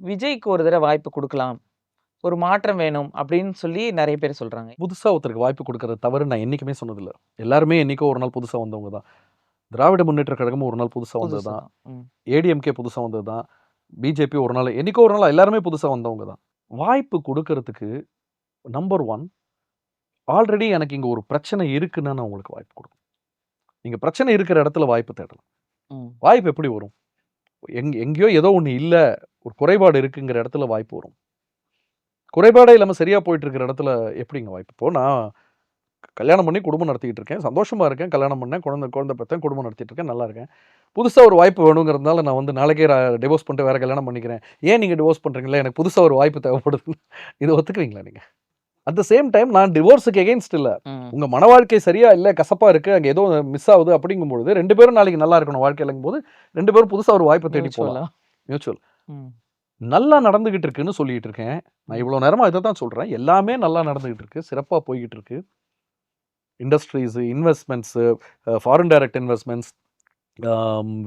விஜய்க்கு ஒரு தடவ வாய்ப்பு குடுக்கலாம். ஒரு மாற்றம் வேணும் அப்படின்னு சொல்லி நெறைய பேர் சொல்றாங்க. புதுசா ஒருத்தருக்கு வாய்ப்பு குடுக்குறது தவறு நான் என்னைக்குமே சொன்னதில்ல. எல்லாருமே என்னைக்கோ ஒரு நாள் புதுசா வந்தவங்க தான். திராவிட முன்னேற்ற கழகமும் ஒரு நாள் புதுசா வந்தது புதுசு தான். தான். ம். ஏடிஎம்கே புதுசா வந்தது தான். பிஜேபி ஒரு நாள் என்னைக்கோ ஒரு நாள் எல்லாருமே புதுசா வந்தவங்க தான். வாய்ப்பு குடுக்கறதுக்கு நம்பர் 1 ஆல்ரெடி எனக்கு இங்க ஒரு பிரச்சனை இருக்குன்னா நான் உங்களுக்கு வாய்ப்பு குடுக்கணும். நீங்க பிரச்சனை இருக்கிற இடத்துல வாய்ப்பு தேடலாம். ம். வாய்ப்பு எப்படி வரும்? எங்கேயோ ஏதோ ஒண்ணு இல்ல, ஒரு குறைபாடு இருக்குங்கிற இடத்துல வாய்ப்பு வரும். குறைபாடே இல்லாம சரியா போயிட்டு இருக்கிற இடத்துல எப்படிங்க வாய்ப்பு? இப்போ நான் கல்யாணம் பண்ணி குடும்பம் நடத்திக்கிட்டு இருக்கேன். சந்தோஷமா இருக்கேன். கல்யாணம் பண்ணேன். குழந்தை பெத்தேன். குடும்பம் நடத்திட்டு இருக்கேன். நல்லா இருக்கேன். புதுசா ஒரு வாய்ப்பு வேணுங்கிறதுனால நான் வந்து நாளைக்கே டிவோர்ஸ் பண்ணிட்டு வேற கல்யாணம் பண்ணிக்கிறேன். ஏன் நீங்க டிவோர்ஸ் பண்றீங்களா? எனக்கு புதுசா ஒரு வாய்ப்பு தேவைப்படுது. இத ஒத்துக்குவீங்களா நீங்க? அட் த சேம் டைம் நான் டிவோர்ஸ்க்கு எகெயின்ஸ்ட் இல்ல. ம். உங்க மன வாழ்க்கை சரியா இல்ல, கசப்பா இருக்கு, அங்க ஏதோ மிஸ் ஆகுது அப்படிங்கும்பொழுது 2 பேரும் நாளைக்கு நல்லா இருக்கணும் வாழ்க்கையிலங்கும்போது 2 பேரும் புதுசா ஒரு வாய்ப்பை தேடி போலாம். மியூச்சுவலா. மியூச்சுவல். ம். நல்லா நடந்துகிட்டு இருக்குன்னு சொல்லிட்டு இருக்கேன். நான் இவ்வளவு நேரமா இத தான் சொல்றேன். எல்லாமே நல்லா நடந்துகிட்டு இருக்கு. சிறப்பா போய்கிட்டு இருக்கு. Industries, investments, foreign direct investments,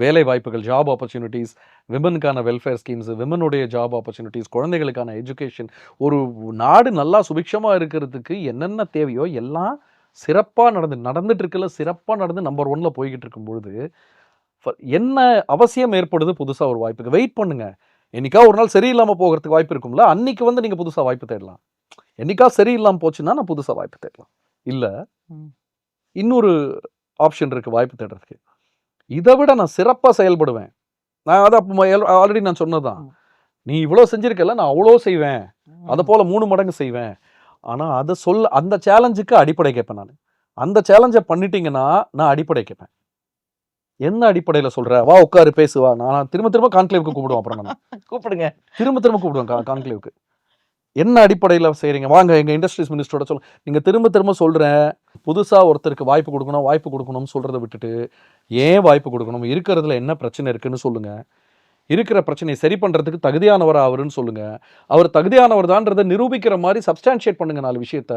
வேலை வாய்ப்புகள், ஜாப் ஆப்பர்ச்சுனிட்டிஸ், விமனுக்கான வெல்ஃபேர் ஸ்கீம்ஸ், விமனுடைய ஜாப் ஆப்பர்ச்சுனிட்டிஸ், குழந்தைகளுக்கான எஜுகேஷன், ஒரு நாடு நல்லா சுபிக்ஷமா இருக்கிறதுக்கு என்னென்ன தேவையோ எல்லாம் சிறப்பா நடந்துட்டு இருக்குல்ல, சிறப்பா நடந்து நம்பர் 1ல போய்கிட்டு இருக்கும் பொழுது என்ன அவசியம் ஏற்படுது புதுசா ஒரு வாய்ப்புக்கு? வெயிட் பண்ணுங்க. என்னைக்கா ஒரு நாள் சரியில்லாம போகிறதுக்கு வாய்ப்பு இருக்கும்ல, அன்னைக்கு வந்து நீங்க புதுசா வாய்ப்பு தேடலாம். என்னைக்கா சரியில்லாம போச்சுன்னா நான் புதுசா வாய்ப்பு தேடலாம். இல்ல ம். இன்னொரு ஆப்ஷன் இருக்கு வாய்ப்பு தேடுறதுக்கு. இதை விட நான் சிறப்பா செயல்படுவேன். நான் அதை ஆல்ரெடி நான் சொன்னதுதான். ம். நீ இவ்வளவு செஞ்சிருக்கல, நான் அவ்வளோ செய்வேன். ம். அதை போல 3 மடங்கு செய்வேன். ஆனா அதை அந்த சேலஞ்சுக்கு அடிப்படை கேட்பேன் நான். அந்த சேலஞ்சை பண்ணிட்டீங்கன்னா நான் அடிப்படை கேட்பேன். என்ன அடிப்படையில சொல்ற? வா உட்காரு பேசு வா. நான் திரும்ப திரும்ப கான்க்ளேவ்க்கு கூப்பிடுவேன். அப்புறம் நான் கூப்பிடுங்க. திரும்ப திரும்ப கூப்பிடுவேன் கான்க்ளேவ்க்கு. என்ன அடிப்படையில செய்றீங்க? வாங்க எங்க இண்டஸ்ட்ரீஸ் மினிஸ்டரோட சொல்லுங்க. நீங்க திரும்ப திரும்ப சொல்றேன். புதுசா ஒருத்தருக்கு வாய்ப்பு கொடுக்கணும்னு சொல்றதை விட்டுட்டு ஏன் வாய்ப்பு கொடுக்கணும்? இருக்கிறதுல என்ன பிரச்சனை இருக்குன்னு சொல்லுங்க. இருக்கிற பிரச்சனையை சரி பண்றதுக்கு தகுதியானவர் அவருன்னு சொல்லுங்க. அவர் தகுதியானவர் தான்றதை நிரூபிக்கிற மாதிரி சப்ஸ்டான்ஷியேட் பண்ணுங்க 4 விஷயத்த.